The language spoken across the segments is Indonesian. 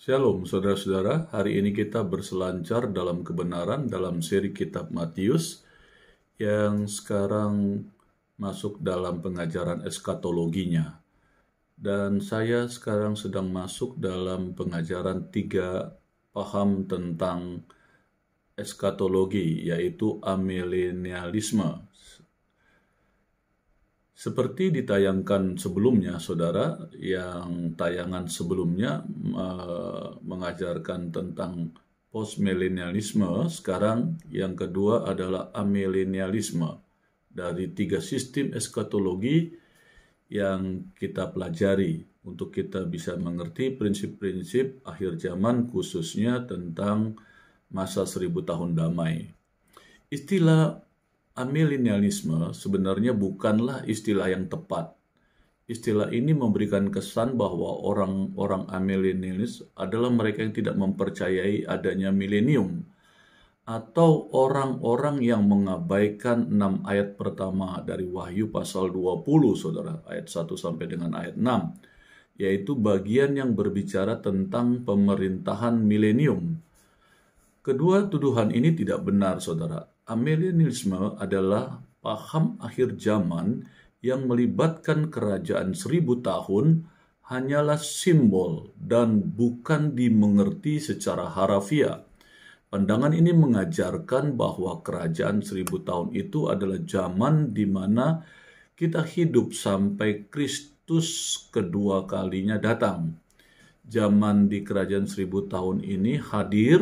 Shalom saudara-saudara, hari ini kita berselancar dalam kebenaran dalam seri kitab Matius yang sekarang masuk dalam pengajaran eskatologinya. Dan saya sekarang sedang masuk dalam pengajaran 3 paham tentang eskatologi, yaitu amilenialisme. Seperti ditayangkan sebelumnya, saudara, yang tayangan sebelumnya mengajarkan tentang postmilenialisme, sekarang yang kedua adalah amilenialisme. Dari 3 sistem eskatologi yang kita pelajari untuk kita bisa mengerti prinsip-prinsip akhir zaman, khususnya tentang masa 1000 tahun damai. Istilah amilenialisme sebenarnya bukanlah istilah yang tepat. Istilah ini memberikan kesan bahwa orang-orang amilenialis adalah mereka yang tidak mempercayai adanya milenium, atau orang-orang yang mengabaikan 6 ayat pertama dari Wahyu pasal 20, saudara, ayat 1 sampai dengan ayat 6, yaitu bagian yang berbicara tentang pemerintahan milenium. Kedua tuduhan ini tidak benar, saudara. Amilenialisme adalah paham akhir zaman yang melibatkan kerajaan 1000 tahun hanyalah simbol dan bukan dimengerti secara harafiah. Pandangan ini mengajarkan bahwa kerajaan 1000 tahun itu adalah zaman di mana kita hidup sampai Kristus kedua kalinya datang. Zaman di kerajaan 1000 tahun ini hadir.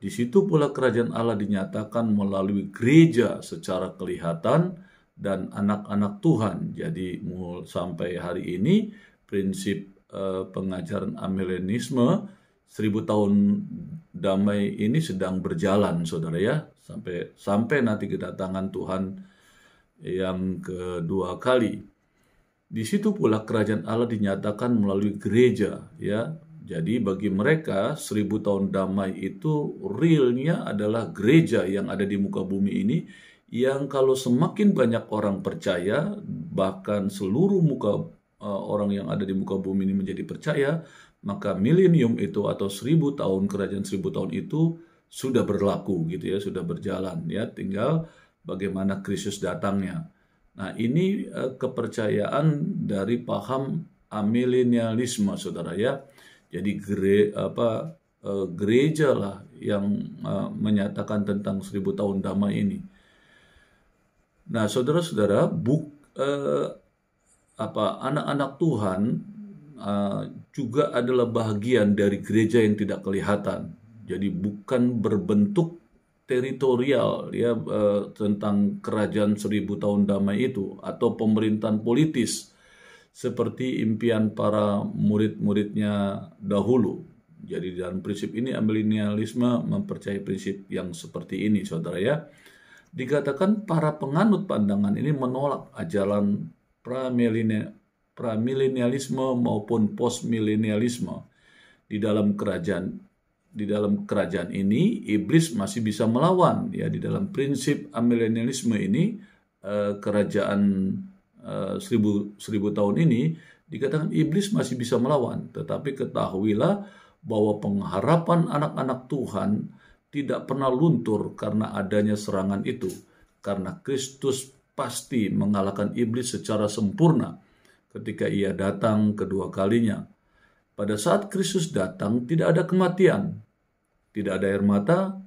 Di situ pula kerajaan Allah dinyatakan melalui gereja secara kelihatan dan anak-anak Tuhan. Jadi sampai hari ini prinsip pengajaran amilenialisme 1000 tahun damai ini sedang berjalan, saudara ya, sampai nanti kedatangan Tuhan yang kedua kali. Di situ pula kerajaan Allah dinyatakan melalui gereja, ya. Jadi bagi mereka 1000 tahun damai itu realnya adalah gereja yang ada di muka bumi ini, yang kalau semakin banyak orang percaya, bahkan seluruh orang yang ada di muka bumi ini menjadi percaya, maka milenium itu atau 1000 tahun, kerajaan 1000 tahun itu sudah berlaku gitu ya, sudah berjalan ya, tinggal bagaimana Kristus datangnya. Nah, ini kepercayaan dari paham amilenialisme, saudara ya. Jadi gereja lah yang menyatakan tentang 1000 tahun damai ini. Nah, saudara-saudara, anak-anak Tuhan juga adalah bagian dari gereja yang tidak kelihatan. Jadi bukan berbentuk teritorial ya, tentang kerajaan 1000 tahun damai itu atau pemerintahan politis seperti impian para murid-muridnya dahulu. Jadi dalam prinsip ini amilenialisme mempercayai prinsip yang seperti ini, saudara ya. Dikatakan para penganut pandangan ini menolak ajaran pramilenialisme maupun postmilenialisme. Di dalam kerajaan ini iblis masih bisa melawan ya. Di dalam prinsip amilenialisme ini kerajaan 1000 tahun ini dikatakan iblis masih bisa melawan, tetapi ketahuilah bahwa pengharapan anak-anak Tuhan tidak pernah luntur karena adanya serangan itu, karena Kristus pasti mengalahkan iblis secara sempurna ketika ia datang kedua kalinya. Pada saat Kristus datang tidak ada kematian, tidak ada air mata,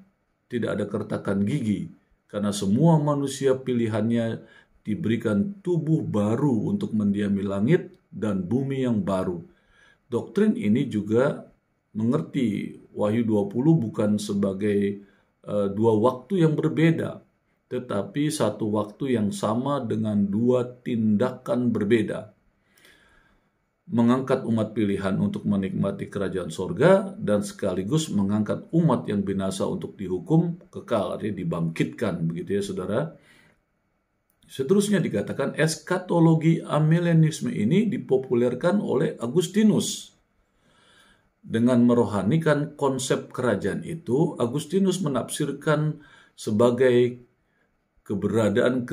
tidak ada kertakan gigi, karena semua manusia pilihannya diberikan tubuh baru untuk mendiami langit dan bumi yang baru. Doktrin ini juga mengerti Wahyu 20 bukan sebagai 2 waktu yang berbeda, tetapi satu waktu yang sama dengan 2 tindakan berbeda. Mengangkat umat pilihan untuk menikmati kerajaan sorga dan sekaligus mengangkat umat yang binasa untuk dihukum kekal, artinya dibangkitkan, begitu ya saudara. Seterusnya dikatakan eskatologi amilenialisme ini dipopulerkan oleh Agustinus. Dengan merohanikan konsep kerajaan itu, Agustinus menafsirkan sebagai keberadaan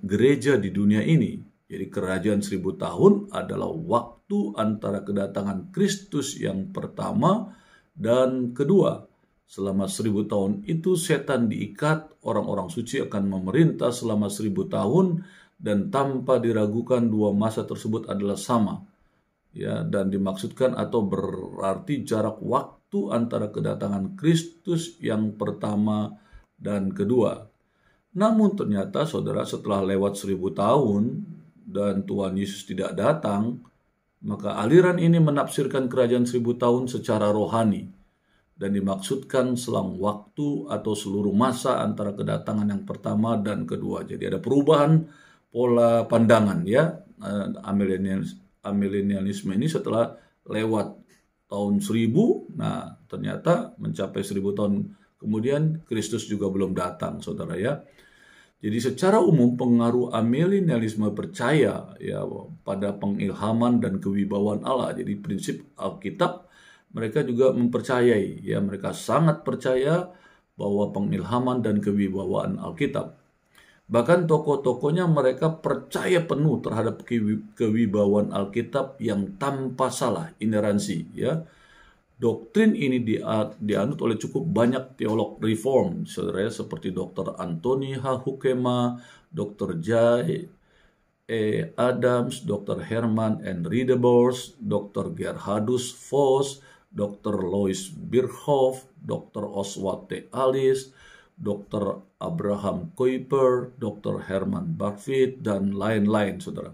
gereja di dunia ini. Jadi kerajaan 1000 tahun adalah waktu antara kedatangan Kristus yang pertama Dan kedua, selama 1000 tahun itu setan diikat, orang-orang suci akan memerintah selama 1000 tahun, dan tanpa diragukan dua masa tersebut adalah sama. Ya, dan dimaksudkan atau berarti jarak waktu antara kedatangan Kristus yang pertama dan kedua. Namun ternyata saudara, setelah lewat 1000 tahun dan Tuhan Yesus tidak datang, maka aliran ini menafsirkan kerajaan 1000 tahun secara rohani dan dimaksudkan selang waktu atau seluruh masa antara kedatangan yang pertama dan kedua. Jadi ada perubahan pola pandangan, ya. Amilenialisme ini setelah lewat tahun 1000, nah ternyata mencapai 1000 tahun kemudian Kristus juga belum datang, saudara, ya. Jadi secara umum pengaruh amilenialisme percaya, ya, pada pengilhaman dan kewibawaan Allah. Jadi prinsip Alkitab mereka juga mempercayai, ya, mereka sangat percaya bahwa pengilhaman dan kewibawaan Alkitab. Bahkan tokoh-tokohnya mereka percaya penuh terhadap kewibawaan Alkitab yang tanpa salah, ineransi, ya. Doktrin ini dianut oleh cukup banyak teolog reform, saudara, seperti Dr. Anthony H. Hoekema, Dr. J. E. Adams, Dr. Herman N. Ridderbos, Dr. Gerhardus Voss, Dr. Lois Birkhoff, Dr. Oswald T. Allis, Dr. Abraham Kuyper, Dr. Herman Buffett, dan lain-lain, saudara.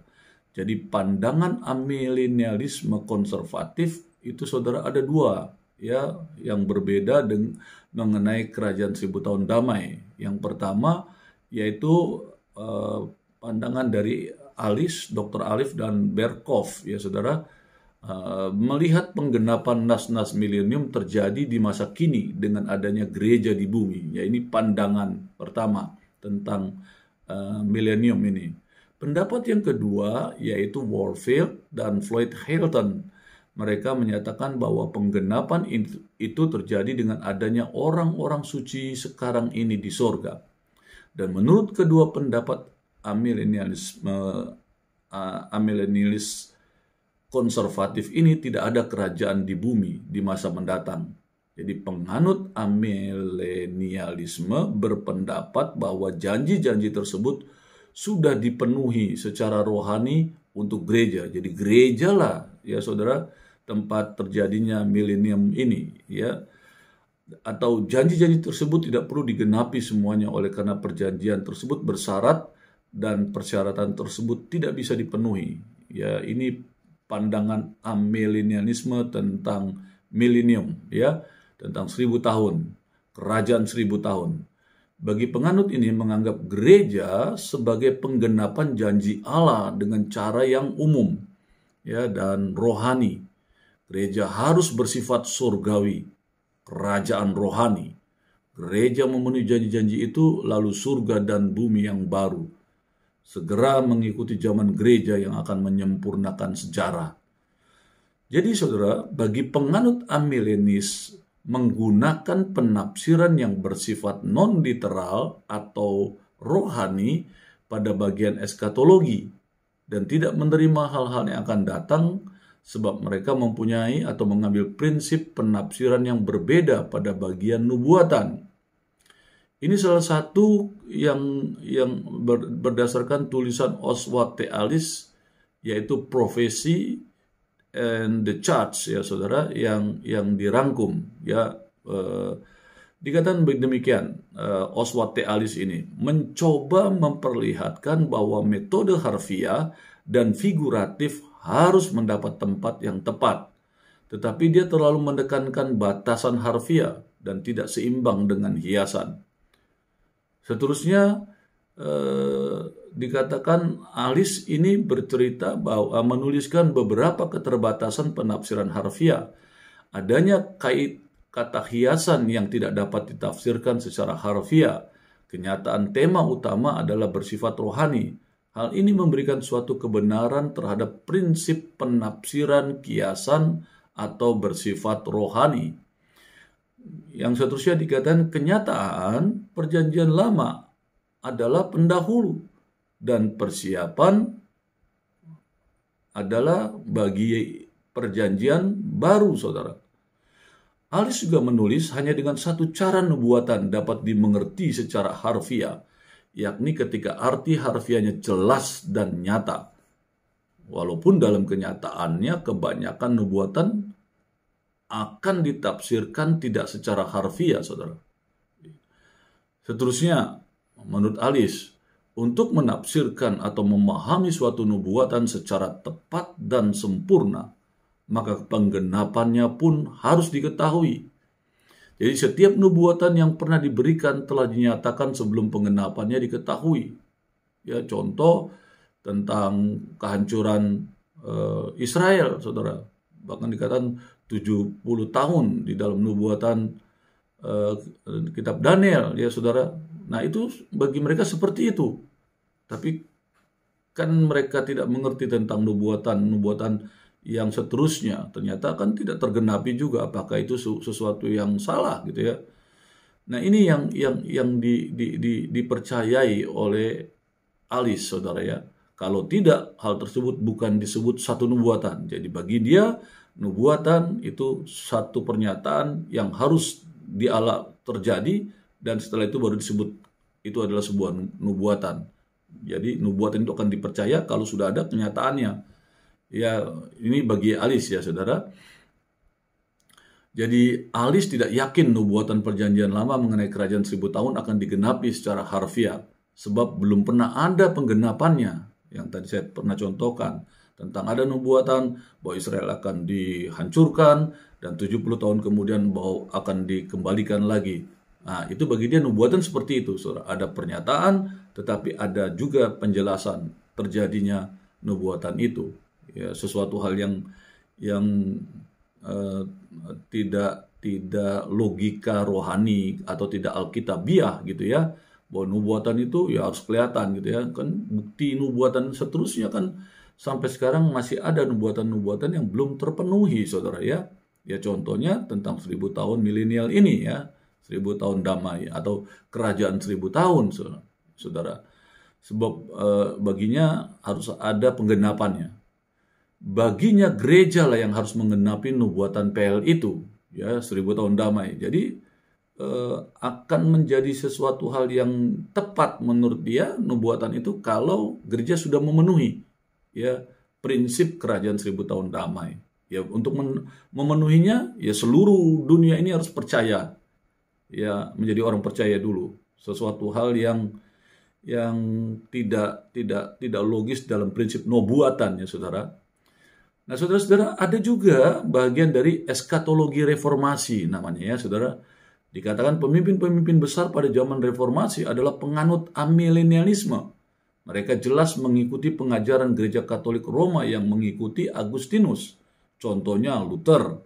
Jadi pandangan amilenialisme konservatif itu, saudara, ada dua, ya, yang berbeda mengenai kerajaan 1000 tahun damai. Yang pertama yaitu pandangan dari Allis, Dr. Alif dan Berkhoff, ya, saudara, melihat penggenapan nas-nas milenium terjadi di masa kini dengan adanya gereja di bumi. Ya, ini pandangan pertama tentang milenium ini. Pendapat yang kedua yaitu Warfield dan Floyd Hilton. Mereka menyatakan bahwa penggenapan itu terjadi dengan adanya orang-orang suci sekarang ini di sorga. Dan menurut kedua pendapat amilenialis konservatif ini, tidak ada kerajaan di bumi di masa mendatang. Jadi penganut amilenialisme berpendapat bahwa janji-janji tersebut sudah dipenuhi secara rohani untuk gereja. Jadi gerejalah, ya, saudara, tempat terjadinya milenium ini, ya. Atau janji-janji tersebut tidak perlu digenapi semuanya oleh karena perjanjian tersebut bersyarat dan persyaratan tersebut tidak bisa dipenuhi. Ya, ini pandangan amilenialisme tentang milenium, ya, tentang 1000 tahun, kerajaan 1000 tahun. Bagi penganut ini menganggap gereja sebagai penggenapan janji Allah dengan cara yang umum, ya, dan rohani. Gereja harus bersifat surgawi, kerajaan rohani. Gereja memenuhi janji-janji itu, lalu surga dan bumi yang baru segera mengikuti zaman gereja yang akan menyempurnakan sejarah. Jadi, saudara, bagi penganut amilenialis menggunakan penafsiran yang bersifat non-literal atau rohani pada bagian eskatologi dan tidak menerima hal-hal yang akan datang, sebab mereka mempunyai atau mengambil prinsip penafsiran yang berbeda pada bagian nubuatan. Ini salah satu yang berdasarkan tulisan Oswald T. Allis, yaitu Prophecy and the Church, ya, saudara, yang dirangkum, ya. Dikatakan demikian, Oswald T. Allis ini mencoba memperlihatkan bahwa metode harfiah dan figuratif harus mendapat tempat yang tepat, tetapi dia terlalu menekankan batasan harfiah dan tidak seimbang dengan hiasan. Seterusnya dikatakan Allis ini bercerita bahwa menuliskan beberapa keterbatasan penafsiran harfiah. Adanya kata hiasan yang tidak dapat ditafsirkan secara harfiah. Kenyataan tema utama adalah bersifat rohani. Hal ini memberikan suatu kebenaran terhadap prinsip penafsiran kiasan atau bersifat rohani. Yang seterusnya dikatakan kenyataan perjanjian lama adalah pendahulu dan persiapan adalah bagi perjanjian baru, saudara. Alice juga menulis hanya dengan satu cara nubuatan dapat dimengerti secara harfiah, yakni ketika arti harfiahnya jelas dan nyata. Walaupun dalam kenyataannya kebanyakan nubuatan akan ditafsirkan tidak secara harfiah, saudara. Seterusnya, menurut Alice, untuk menafsirkan atau memahami suatu nubuatan secara tepat dan sempurna, maka penggenapannya pun harus diketahui. Jadi setiap nubuatan yang pernah diberikan telah dinyatakan sebelum penggenapannya diketahui. Ya, contoh tentang kehancuran Israel, saudara. Bahkan dikatakan 70 tahun di dalam nubuatan kitab Daniel, ya saudara. Nah itu bagi mereka seperti itu. Tapi kan mereka tidak mengerti tentang nubuatan yang seterusnya. Ternyata kan tidak tergenapi juga. Apakah itu sesuatu yang salah gitu ya. Nah ini yang dipercayai oleh Alice, saudara ya. Kalau tidak, hal tersebut bukan disebut satu nubuatan. Jadi bagi dia, nubuatan itu satu pernyataan yang harus terjadi, dan setelah itu baru disebut itu adalah sebuah nubuatan. Jadi nubuatan itu akan dipercaya kalau sudah ada kenyataannya. Ya, ini bagi Alice ya saudara. Jadi Alice tidak yakin nubuatan perjanjian lama mengenai kerajaan 1000 tahun akan digenapi secara harfiah. Sebab belum pernah ada penggenapannya. Yang tadi saya pernah contohkan. Tentang ada nubuatan bahwa Israel akan dihancurkan. Dan 70 tahun kemudian bahwa akan dikembalikan lagi. Nah itu bagi dia nubuatan seperti itu. Saudara. Ada pernyataan tetapi ada juga penjelasan terjadinya nubuatan itu. Ya, sesuatu hal yang tidak logika rohani atau tidak alkitabiah gitu ya, bahwa nubuatan itu ya harus kelihatan gitu ya, kan bukti nubuatan seterusnya kan sampai sekarang masih ada nubuatan-nubuatan yang belum terpenuhi, saudara ya. Ya contohnya tentang 1000 tahun milenial ini ya, 1000 tahun damai atau kerajaan 1000 tahun, saudara. Sebab baginya harus ada penggenapannya. Baginya gereja lah yang harus menggenapi nubuatan PL itu, ya 1000 tahun damai. Jadi akan menjadi sesuatu hal yang tepat menurut dia nubuatan itu kalau gereja sudah memenuhi ya prinsip kerajaan 1000 tahun damai. Ya untuk memenuhinya ya seluruh dunia ini harus percaya, ya menjadi orang percaya dulu. Sesuatu hal yang tidak logis dalam prinsip nubuatan ya saudara. Nah saudara-saudara, ada juga bagian dari eskatologi reformasi namanya ya saudara. Dikatakan pemimpin-pemimpin besar pada zaman reformasi adalah penganut amilenialisme. Mereka jelas mengikuti pengajaran gereja Katolik Roma yang mengikuti Agustinus. Contohnya Luther.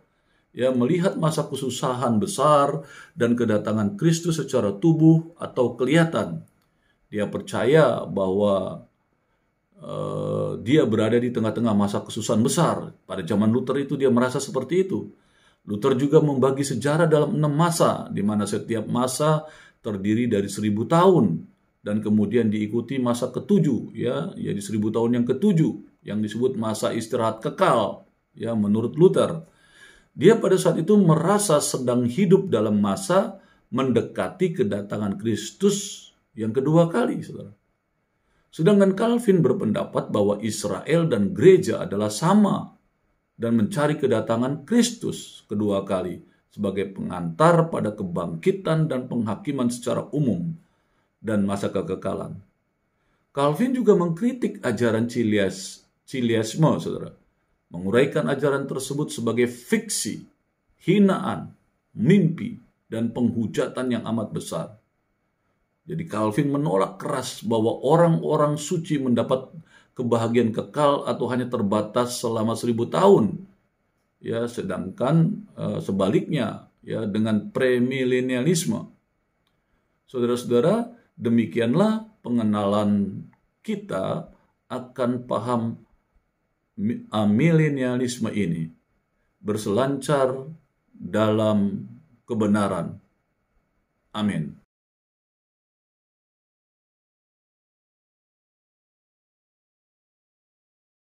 Ya, melihat masa kesusahan besar dan kedatangan Kristus secara tubuh atau kelihatan. Dia percaya bahwa dia berada di tengah-tengah masa kesusahan besar. Pada zaman Luther itu dia merasa seperti itu. Luther juga membagi sejarah dalam 6 masa, di mana setiap masa terdiri dari 1000 tahun dan kemudian diikuti masa ke-7 ya, jadi 1000 tahun yang ke-7 yang disebut masa istirahat kekal ya menurut Luther. Dia pada saat itu merasa sedang hidup dalam masa mendekati kedatangan Kristus yang kedua kali, saudara. Sedangkan Calvin berpendapat bahwa Israel dan gereja adalah sama dan mencari kedatangan Kristus kedua kali sebagai pengantar pada kebangkitan dan penghakiman secara umum dan masa kekekalan. Calvin juga mengkritik ajaran Chiliasme, saudara. Menguraikan ajaran tersebut sebagai fiksi, hinaan, mimpi, dan penghujatan yang amat besar. Jadi Calvin menolak keras bahwa orang-orang suci mendapat kebahagiaan kekal atau hanya terbatas selama 1000 tahun. Ya, sedangkan sebaliknya ya dengan premilenialisme. Saudara-saudara, demikianlah pengenalan kita akan paham milenialisme ini berselancar dalam kebenaran. Amin.